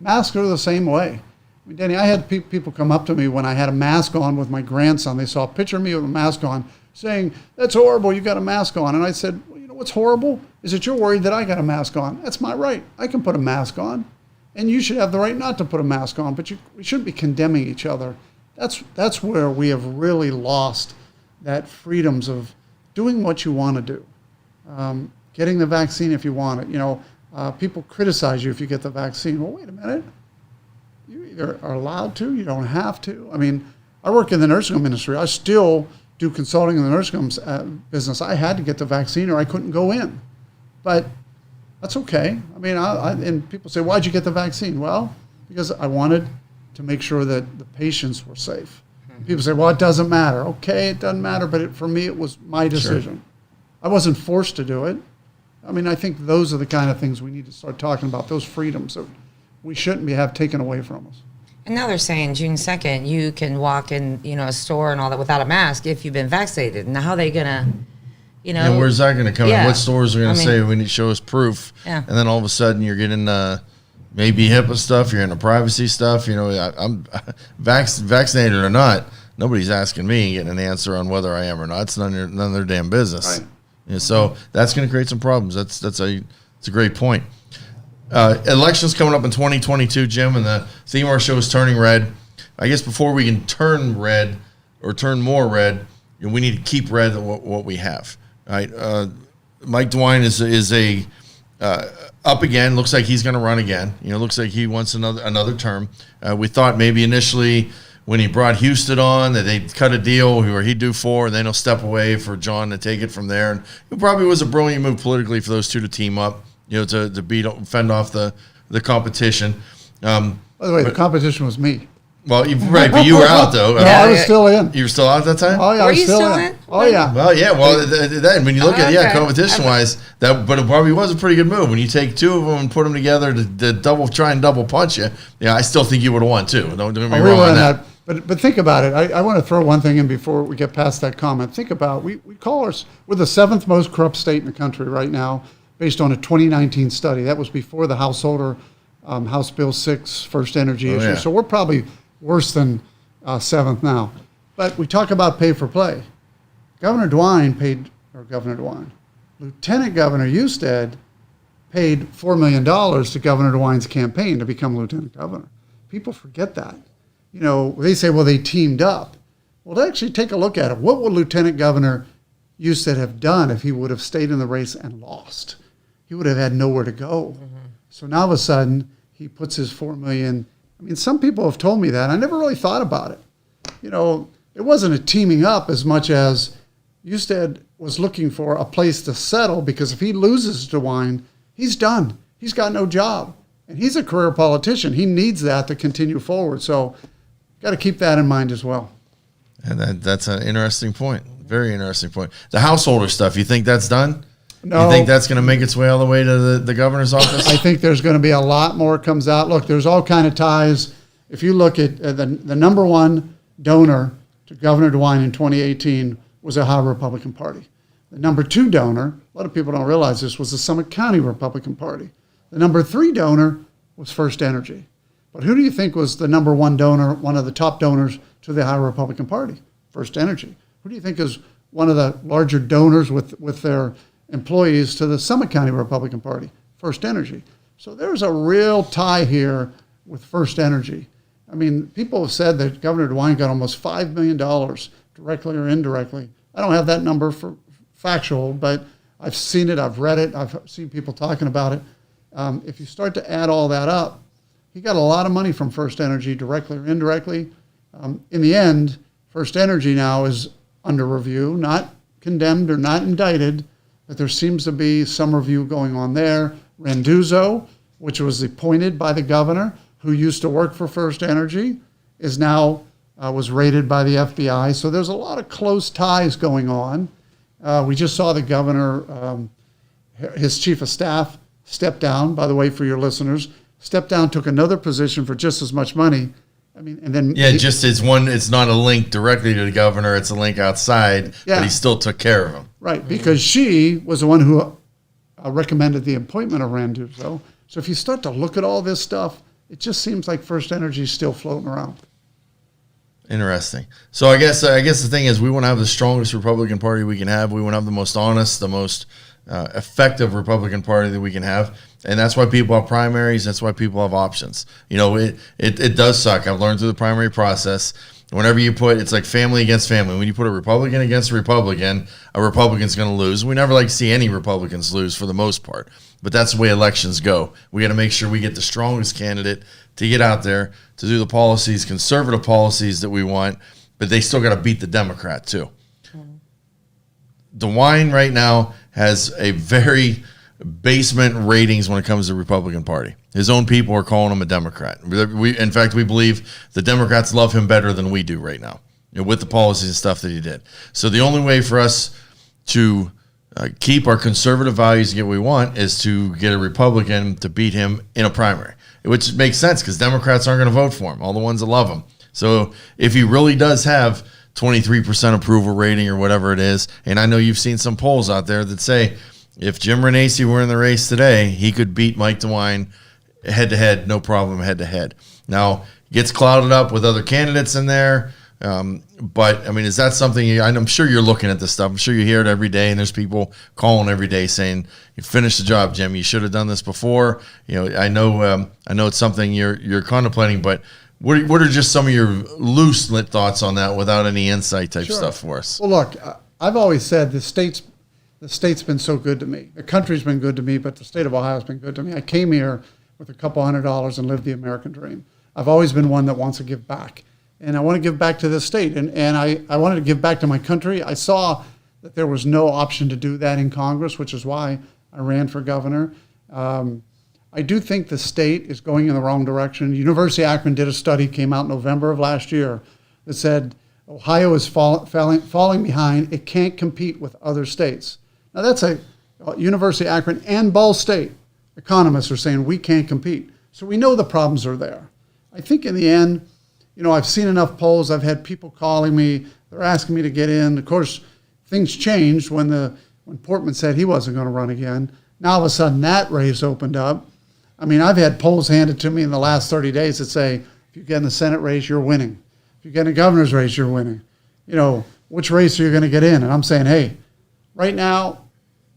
Masks are the same way. I mean, Denny, I had people come up to me when I had a mask on with my grandson. They saw a picture of me with a mask on saying, "That's horrible, you got a mask on." And I said, "Well, you know what's horrible? Is that you're worried that I got a mask on. That's my right. I can put a mask on. And you should have the right not to put a mask on, but we shouldn't be condemning each other." That's where we have really lost that freedoms of doing what you want to do. Getting the vaccine if you want it. You know, people criticize you if you get the vaccine. Well, wait a minute. You either are allowed to, you don't have to. I mean, I work in the nursing home industry. I still do consulting in the nursing home business. I had to get the vaccine or I couldn't go in. But that's okay. I mean, and people say, "Why'd you get the vaccine?" Well, because I wanted to make sure that the patients were safe. People say, "Well, it doesn't matter." Okay, it doesn't matter, but for me, it was my decision. Sure. I wasn't forced to do it. I mean, I think those are the kind of things we need to start talking about, those freedoms that we shouldn't have taken away from us. And now they're saying June 2nd, you can walk in, a store and all that without a mask if you've been vaccinated. Now, how are they going to, And where's that going to come in? What stores are going to say we need to show us proof? Yeah. And then all of a sudden you're getting maybe HIPAA stuff, you're into privacy stuff. I'm vaccinated or not. Nobody's asking me and getting an answer on whether I am or not. It's none of their damn business. Right. Yeah, so that's going to create some problems. It's a great point. Elections coming up in 2022, Jim, and the theme of our show is turning red. I guess before we can turn red or turn more red, we need to keep red what we have. Right? Mike DeWine is up again. Looks like he's going to run again. Looks like he wants another term. We thought maybe initially when he brought Houston on that they'd cut a deal where he'd do 4, and then he'll step away for John to take it from there. And it probably was a brilliant move politically for those two to team up. To fend off the competition. By the way, the competition was me. Well, right, but you were out though. No, I was still in. You were still out at that time? Oh yeah, were you still in? Oh yeah. Well, yeah. Well, then when you look at competition-wise, but it probably was a pretty good move when you take two of them and put them together to try and double punch you. Yeah, I still think you would have won too. Don't get me wrong on that. But think about it. I want to throw one thing in before we get past that comment. Think about we're the 7th most corrupt state in the country right now, based on a 2019 study. That was before the House Bill 6 first energy issue. Yeah. So we're probably worse than 7th now. But we talk about pay for play. Lieutenant Governor Husted paid $4 million to Governor DeWine's campaign to become lieutenant governor. People forget that. They say, well, they teamed up. Well, actually take a look at it. What would Lieutenant Governor Husted have done if he would have stayed in the race and lost? He would have had nowhere to go. Mm-hmm. So now all of a sudden, he puts his $4 million. I mean, some people have told me that. I never really thought about it. It wasn't a teaming up as much as Husted was looking for a place to settle, because if he loses DeWine, he's done. He's got no job. And he's a career politician. He needs that to continue forward. So got to keep that in mind as well. And that's an interesting point. Very interesting point. The householder stuff, you think that's done? No. You think that's going to make its way all the way to the governor's office? I think there's going to be a lot more comes out. Look, there's all kind of ties. If you look at the number one donor to Governor DeWine in 2018 was the Ohio Republican Party. The number 2 donor, a lot of people don't realize this, was the Summit County Republican Party. The number 3 donor was First Energy. But who do you think was the number 1 donor, one of the top donors to the Ohio Republican Party? First Energy. Who do you think is one of the larger donors with their employees to the Summit County Republican Party? First Energy. So there's a real tie here with First Energy. I mean, people have said that Governor DeWine got almost $5 million directly or indirectly. I don't have that number for factual, but I've seen it, I've read it, I've seen people talking about it. If you start to add all that up, he got a lot of money from First Energy directly or indirectly. In the end, First Energy now is under review, not condemned or not indicted, but there seems to be some review going on there. Randuzzo, which was appointed by the governor, who used to work for First Energy, is now was raided by the FBI. So there's a lot of close ties going on. We just saw the governor, his chief of staff, step down. By the way, for your listeners, stepped down, took another position for just as much money. I mean, and then it's not a link directly to the governor; it's a link outside. Yeah. But he still took care of him, right? Because she was the one who recommended the appointment of Randuzzo. So if you start to look at all this stuff, it just seems like First Energy is still floating around. Interesting. So I guess the thing is, we want to have the strongest Republican Party we can have. We want to have the most honest, the most effective Republican Party that we can have, and that's why people have primaries. That's why people have options. You know, it does suck. I've learned through the primary process. Whenever you put, it's like family against family. When you put a Republican against a Republican's going to lose. We never like to see any Republicans lose for the most part, but that's the way elections go. We got to make sure we get the strongest candidate to get out there to do the policies, conservative policies that we want, but they still got to beat the Democrat too. DeWine right now has a very basement ratings when it comes to the Republican Party. His own people are calling him a Democrat. In fact, we believe the Democrats love him better than we do right now, you know, with the policies and stuff that he did. So the only way for us to keep our conservative values and get what we want is to get a Republican to beat him in a primary, which makes sense because Democrats aren't going to vote for him, all the ones that love him. So if he really does have 23% approval rating or whatever it is, and I know you've seen some polls out there that say if Jim Renacci were in the race today, he could beat Mike DeWine head-to-head, no problem, head-to-head. Now, it gets clouded up with other candidates in there, but, I mean, is that something, I'm sure you're looking at this stuff. I'm sure you hear it every day, and there's people calling every day saying, you finished the job, Jim. You should have done this before. You know, I know it's something you're contemplating, but what are just some of your loose lit thoughts on that without any insight type stuff for us? Well, look, I've always said the state's been so good to me. The country's been good to me, but the state of Ohio has been good to me. I came here with a couple $100 and lived the American dream. I've always been one that wants to give back. And I want to give back to this state. And I wanted to give back to my country. I saw that there was no option to do that in Congress, which is why I ran for governor. I do think the state is going in the wrong direction. University of Akron did a study, came out in November of last year, that said Ohio is falling behind. It can't compete with other states. Now that's a University of Akron and Ball State economists are saying we can't compete. So we know the problems are there. I think in the end, you know, I've seen enough polls. I've had people calling me. They're asking me to get in. Of course, things changed when Portman said he wasn't going to run again. Now all of a sudden that race opened up. I mean, I've had polls handed to me in the last 30 days that say, if you get in the Senate race, you're winning. If you get in a governor's race, you're winning. You know, which race are you going to get in? And I'm saying, hey, right now,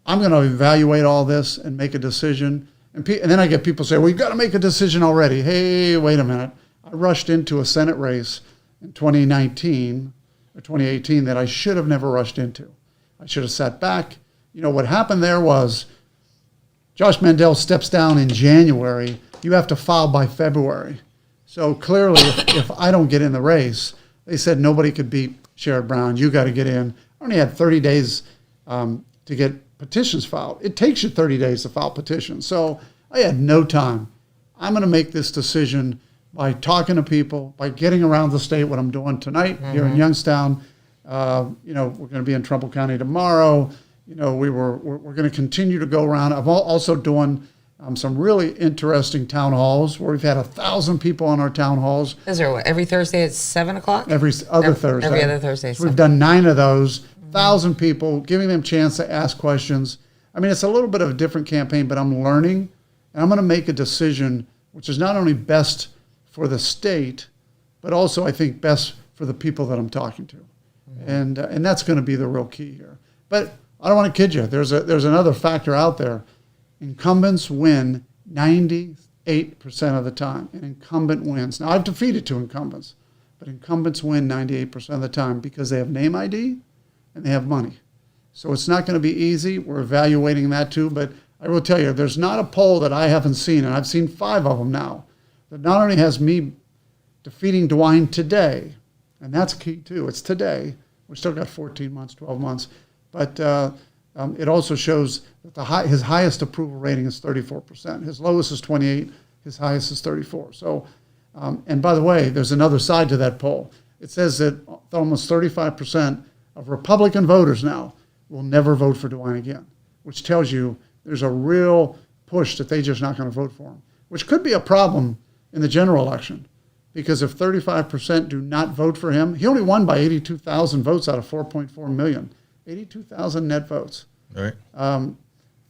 I'm going to evaluate all this and make a decision. And then I get people say, well, you've got to make a decision already. Hey, wait a minute. I rushed into a Senate race in 2019 or 2018 that I should have never rushed into. I should have sat back. You know, what happened there was Josh Mandel steps down in January. You have to file by February. So clearly, if I don't get in the race, they said nobody could beat Sherrod Brown. You got to get in. I only had 30 days to get petitions filed. It takes you 30 days to file petitions. So I had no time. I'm going to make this decision by talking to people, by getting around the state, what I'm doing tonight here in Youngstown. You know, we're going to be in Trumbull County tomorrow. You know, we're going to continue to go around. I'm also doing some really interesting town halls where we've had 1,000 people on our town halls. Those are what, every Thursday at 7 o'clock? Every other Thursday. Every other Thursday. So we've done 9 of those, 1,000 people, giving them a chance to ask questions. I mean, it's a little bit of a different campaign, but I'm learning, and I'm going to make a decision which is not only best for the state, but also I think best for the people that I'm talking to. And that's going to be the real key here. But I don't want to kid you. There's another factor out there. Incumbents win 98% of the time. An incumbent wins. Now, I've defeated 2 incumbents, but incumbents win 98% of the time because they have name ID and they have money. So it's not going to be easy. We're evaluating that too. But I will tell you, there's not a poll that I haven't seen, and I've seen 5 of them now, that not only has me defeating DeWine today, and that's key too. It's today. We've still got 14 months, 12 months. But it also shows that his highest approval rating is 34%. His lowest is 28. His highest is 34. So, and by the way, there's another side to that poll. It says that almost 35% of Republican voters now will never vote for DeWine again, which tells you there's a real push that they're just not going to vote for him, which could be a problem in the general election. Because if 35% do not vote for him, he only won by 82,000 votes out of 4.4 million. 82,000 net votes. All right.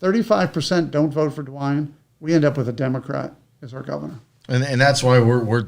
35% don't vote for DeWine, we end up with a Democrat as our governor. And that's why we're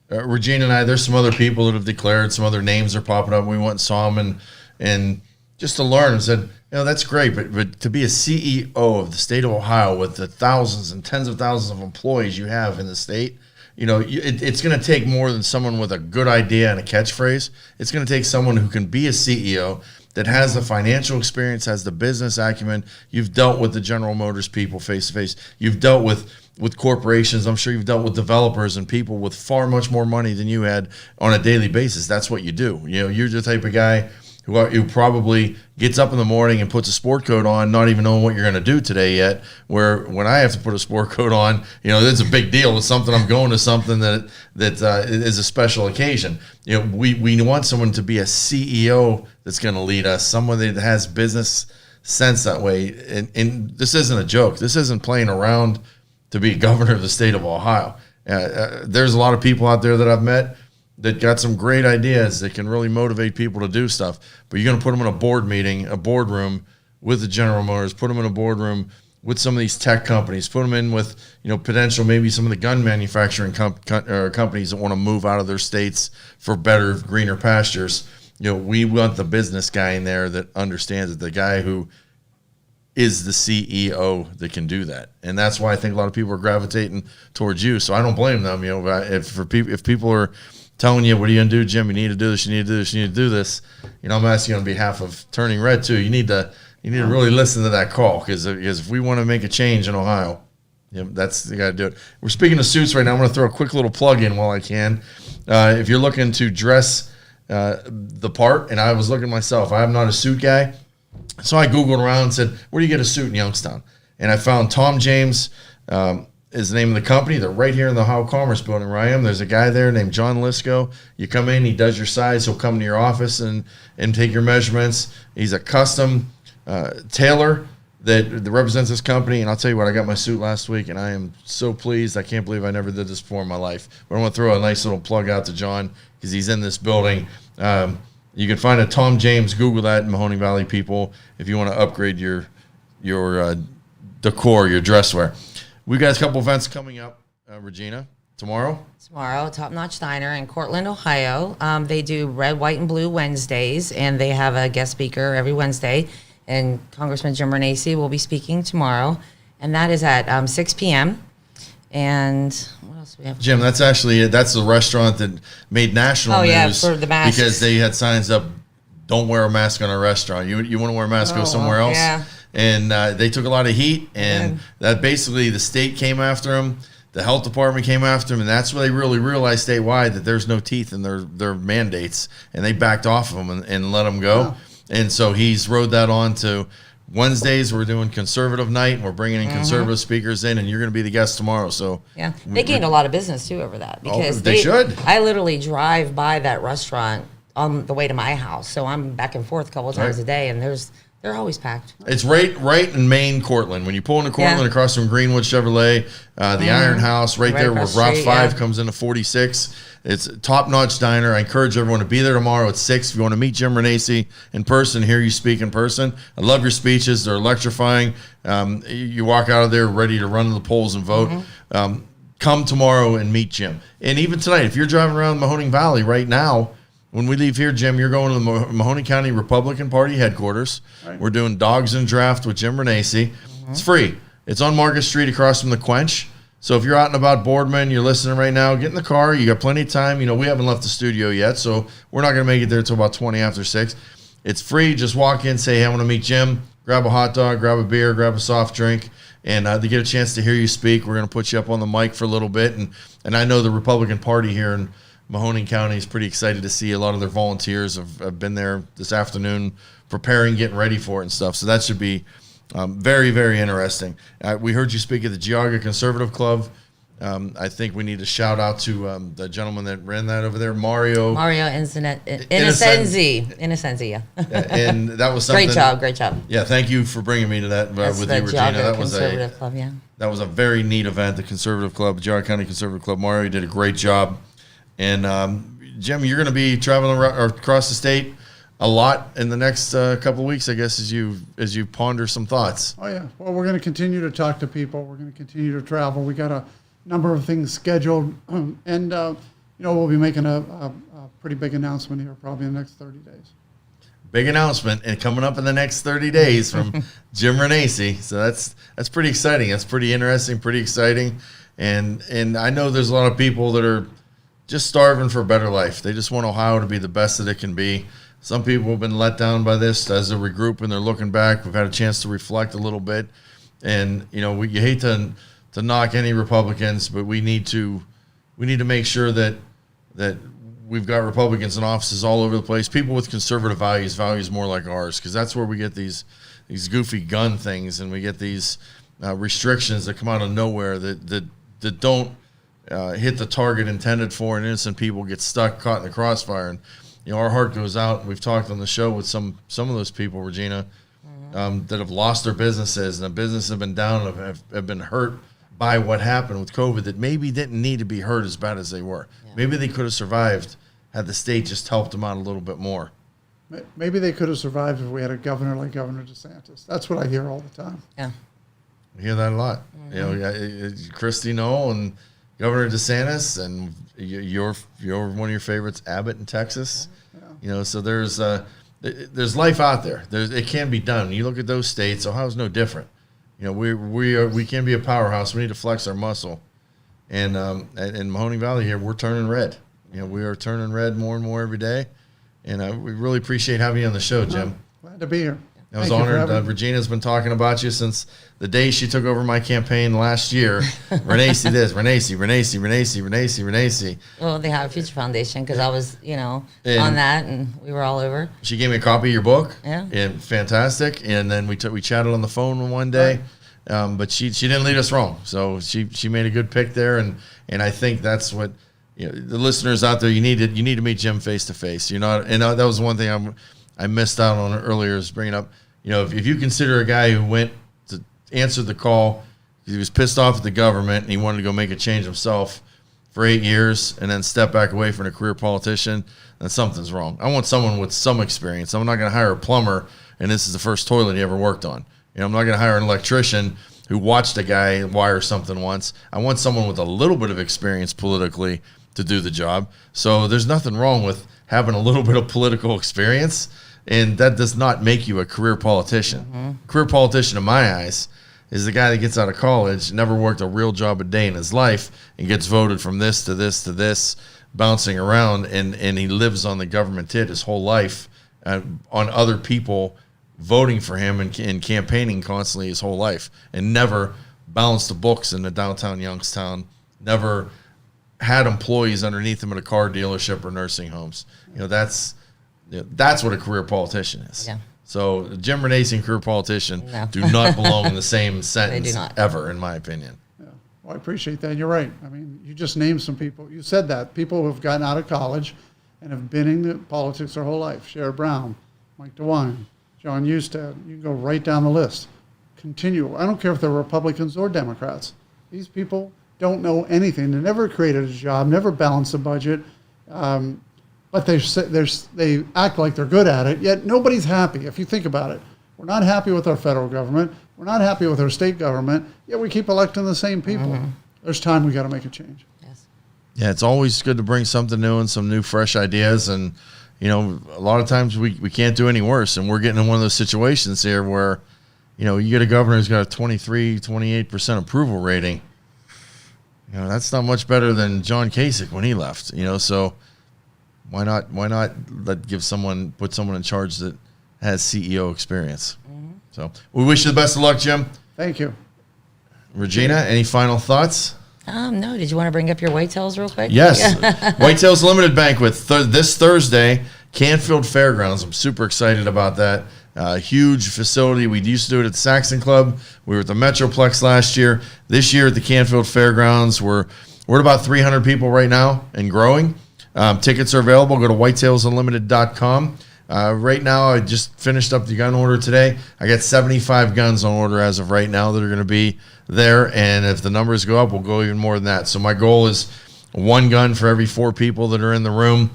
Regina and I, there's some other people that have declared, some other names are popping up. We went and saw them and just to learn and said, that's great, but to be a CEO of the state of Ohio with the thousands and tens of thousands of employees you have in the state, it's going to take more than someone with a good idea and a catchphrase. It's going to take someone who can be a CEO that has the financial experience, has the business acumen. You've dealt with the General Motors people face to face. You've dealt with corporations. I'm sure you've dealt with developers and people with far much more money than you had on a daily basis. That's what you do. You're the type of guy who probably gets up in the morning and puts a sport coat on, not even knowing what you're going to do today yet. Where when I have to put a sport coat on, it's a big deal. It's something I'm going to something that is a special occasion. We want someone to be a CEO that's going to lead us, someone that has business sense that way. And this isn't a joke. This isn't playing around to be governor of the state of Ohio. There's a lot of people out there that I've met that got some great ideas that can really motivate people to do stuff. But you're going to put them in a board meeting, a boardroom with the General Motors, put them in a boardroom with some of these tech companies, put them in with, potential, maybe some of the gun manufacturing companies that want to move out of their states for better, greener pastures. We want the business guy in there that understands it, the guy who is the CEO that can do that. And that's why I think a lot of people are gravitating towards you. So I don't blame them. If people are telling you, what are you going to do, Jim? You need to do this, you need to do this, you need to do this. I'm asking on behalf of Turning Red too. You need to really listen to that call because if we want to make a change in Ohio, that's you got to do it. We're speaking of suits right now. I'm going to throw a quick little plug in while I can. If you're looking to dress the part, and I was looking myself, I'm not a suit guy. So I Googled around and said, where do you get a suit in Youngstown? And I found Tom James is the name of the company. They're right here in the Ohio Commerce Building where I am. There's a guy there named John Lisco. You come in, he does your size. He'll come to your office and take your measurements. He's a custom tailor that represents this company. And I'll tell you what, I got my suit last week, and I am so pleased. I can't believe I never did this before in my life. But I want to throw a nice little plug out to John because he's in this building. You can find a Tom James. Google that in Mahoning Valley, people, if you want to upgrade your decor, your dress wear. We've got a couple events coming up, Regina, tomorrow. Top Notch Diner in Cortland, Ohio. They do red, white, and blue Wednesdays, and they have a guest speaker every Wednesday. And Congressman Jim Renacci will be speaking tomorrow, and that is at 6 p.m. And what else do we have? Jim, that's the restaurant that made national news for the masks. Because they had signs up, don't wear a mask in a restaurant. You want to wear a mask, go somewhere else. Yeah. And they took a lot of heat, and that basically the state came after them. The health department came after them, and that's where they really realized statewide that there's no teeth in their mandates, and they backed off of them and let them go. Yeah. And so he's rode that on to Wednesdays. We're doing conservative night, and we're bringing in conservative speakers in, and you're going to be the guest tomorrow. So they gained a lot of business too over that because they should. I literally drive by that restaurant on the way to my house, so I'm back and forth a couple of times a day, and they're always packed. It's right in Main Cortland. When you pull into Cortland across from Greenwood Chevrolet, the Iron House, right there where Route 5 comes into 46. It's Top Notch Diner. I encourage everyone to be there tomorrow at 6. If you want to meet Jim Renacci in person, hear you speak in person. I love your speeches. They're electrifying. You walk out of there ready to run to the polls and vote. Come tomorrow and meet Jim. And even tonight, if you're driving around Mahoning Valley right now, when we leave here, Jim, you're going to the Mahoning County Republican Party headquarters. Right. We're doing Dogs and Draft with Jim Renacci. It's free. It's on Market Street across from the Quench. So if you're out and about, Boardman, you're listening right now, get in the car. You got plenty of time. We haven't left the studio yet, so we're not going to make it there until about 20 after 6. It's free. Just walk in, say, hey, I want to meet Jim. Grab a hot dog, grab a beer, grab a soft drink, and they get a chance to hear you speak. We're going to put you up on the mic for a little bit. And I know the Republican Party here in Mahoning County is pretty excited to see a lot of their volunteers have been there this afternoon preparing, getting ready for it and stuff. So that should be very, very interesting. We heard you speak at the Geauga Conservative Club. I think we need to shout out to the gentleman that ran that over there, Mario Innocenzi. Yeah. And that was something. Great job. Yeah, thank you for bringing me to that with you, Regina. That was Conservative Club, that was a very neat event, the Conservative Club, Geauga County Conservative Club. Mario, you did a great job. And Jim, you're going to be traveling across the state a lot in the next couple of weeks, I guess, as you ponder some thoughts. Oh, yeah. Well, we're going to continue to talk to people. We're going to continue to travel. We got a number of things scheduled. And, we'll be making a pretty big announcement here probably in the next 30 days. Big announcement and coming up in the next 30 days from Jim Renacci. So that's pretty exciting. That's pretty interesting, pretty exciting. And I know there's a lot of people that are just starving for a better life. They just want Ohio to be the best that it can be. Some people have been let down by this as they regroup and they're looking back. We've had a chance to reflect a little bit. And, you hate to knock any Republicans, but we need to make sure that we've got Republicans in offices all over the place, people with conservative values more like ours, because that's where we get these goofy gun things, and we get these restrictions that come out of nowhere that don't hit the target intended for, and innocent people get stuck, caught in the crossfire. And our heart goes out. We've talked on the show with some of those people, Regina, that have lost their businesses, and the businesses have been down and have been hurt by what happened with COVID that maybe didn't need to be hurt as bad as they were. Yeah. Maybe they could have survived had the state just helped them out a little bit more. Maybe they could have survived if we had a governor like Governor DeSantis. That's what I hear all the time. Yeah. I hear that a lot. Christy Knoll and Governor DeSantis, and you're one of your favorites, Abbott in Texas. Yeah. So there's life out there. It can be done. You look at those states. Ohio's no different. We can be a powerhouse. We need to flex our muscle. And in Mahoning Valley here, we're turning red. We are turning red more and more every day. And we really appreciate having you on the show, Jim. Glad to be here. I was honored. Regina's been talking about you since the day she took over my campaign last year. Renacci this, Renacci. Well, the Ohio Future Foundation, because I was, on that, and we were all over. She gave me a copy of your book. Yeah. And fantastic. And then we chatted on the phone one day. But she didn't lead us wrong. So she made a good pick there. And I think that's what the listeners out there, you need to meet Jim face to face. That was one thing I missed out on earlier, is bringing up, if you consider a guy who went to answer the call, he was pissed off at the government and he wanted to go make a change himself for 8 years and then step back away from a career politician, then something's wrong. I want someone with some experience. I'm not going to hire a plumber and this is the first toilet he ever worked on. I'm not going to hire an electrician who watched a guy wire something once. I want someone with a little bit of experience politically to do the job. So there's nothing wrong with having a little bit of political experience, and that does not make you a career politician. Mm-hmm. Career politician, in my eyes, is the guy that gets out of college, never worked a real job a day in his life, and gets voted from this to this to this, bouncing around, and he lives on the government tit his whole life, on other people voting for him and campaigning constantly his whole life, and never balanced the books in the downtown Youngstown, never had employees underneath him at a car dealership or nursing homes. That's what a career politician is. Yeah. So Jim Renacci and career politician do not belong in the same sentence ever, in my opinion. Yeah. Well, I appreciate that. You're right. I mean, you just named some people. You said that. People who have gotten out of college and have been in politics their whole life. Sherrod Brown, Mike DeWine, John Husted. You can go right down the list. Continue. I don't care if they're Republicans or Democrats. These people don't know anything. They never created a job, never balanced a budget, but they act like they're good at it, yet nobody's happy. If you think about it, we're not happy with our federal government. We're not happy with our state government, yet we keep electing the same people. Mm-hmm. There's time we got to make a change. Yes. Yeah, it's always good to bring something new and some new, fresh ideas. And, a lot of times we can't do any worse. And we're getting in one of those situations here where, you get a governor who's got a 28% approval rating. That's not much better than John Kasich when he left. So why not put someone in charge that has CEO experience? Mm-hmm. So we wish you the best of luck, Jim. Thank you. Regina, any final thoughts? No. Did you want to bring up your Whitetails real quick? Yes. Whitetails Limited Banquet this Thursday, Canfield Fairgrounds. I'm super excited about that. Huge facility. We used to do it at the Saxon Club. We were at the Metroplex last year. This year at the Canfield Fairgrounds, we're at about 300 people right now and growing. Tickets are available. Go to whitetailsunlimited.com. Right now, I just finished up the gun order today. I got 75 guns on order as of right now that are going to be there. And if the numbers go up, we'll go even more than that. So my goal is one gun for every 4 people that are in the room.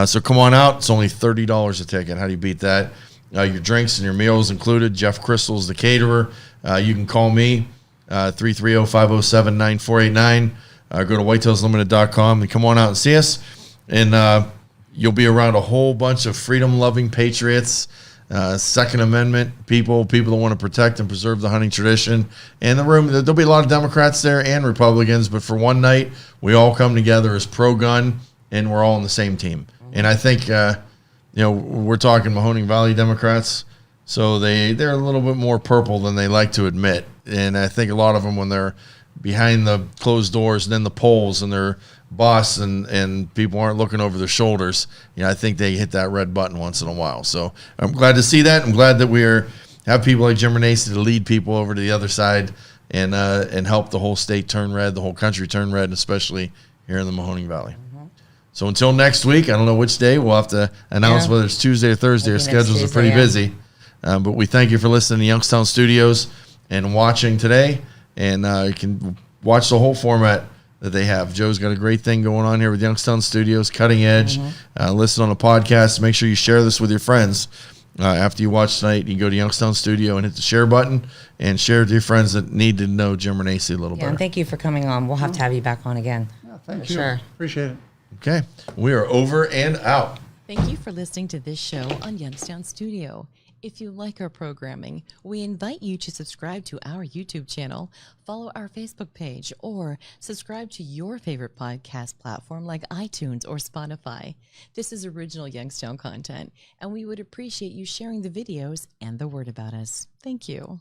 So come on out. It's only $30 a ticket. How do you beat that? Your drinks and your meals included. Jeff Crystal's the caterer. You can call me, 330-507-9489. Go to whitetailslimited.com and come on out and see us. And you'll be around a whole bunch of freedom-loving patriots, Second Amendment people that want to protect and preserve the hunting tradition. And there'll be a lot of Democrats there and Republicans, but for one night, we all come together as pro-gun, and we're all on the same team. And I think, we're talking Mahoning Valley Democrats, so they're a little bit more purple than they like to admit. And I think a lot of them, when they're behind the closed doors and in the polls and their boss and people aren't looking over their shoulders, I think they hit that red button once in a while. So I'm glad to see that. I'm glad that we have people like Jim Renacci to lead people over to the other side and help the whole state turn red, the whole country turn red, especially here in the Mahoning Valley. So until next week, I don't know which day. We'll have to announce whether it's Tuesday or Thursday. Our schedules are pretty busy. But we thank you for listening to Youngstown Studios and watching today. And you can watch the whole format that they have. Joe's got a great thing going on here with Youngstown Studios, cutting edge. Listen on a podcast. Make sure you share this with your friends. After you watch tonight, you can go to Youngstown Studio and hit the share button and share it with your friends that need to know Jim Renacci a little better. And thank you for coming on. We'll have to have you back on again. Yeah, thank you. Sure. Appreciate it. Okay. We are over and out. Thank you for listening to this show on Youngstown Studio. If you like our programming, we invite you to subscribe to our YouTube channel, follow our Facebook page, or subscribe to your favorite podcast platform like iTunes or Spotify. This is original Youngstown content, and we would appreciate you sharing the videos and the word about us. Thank you.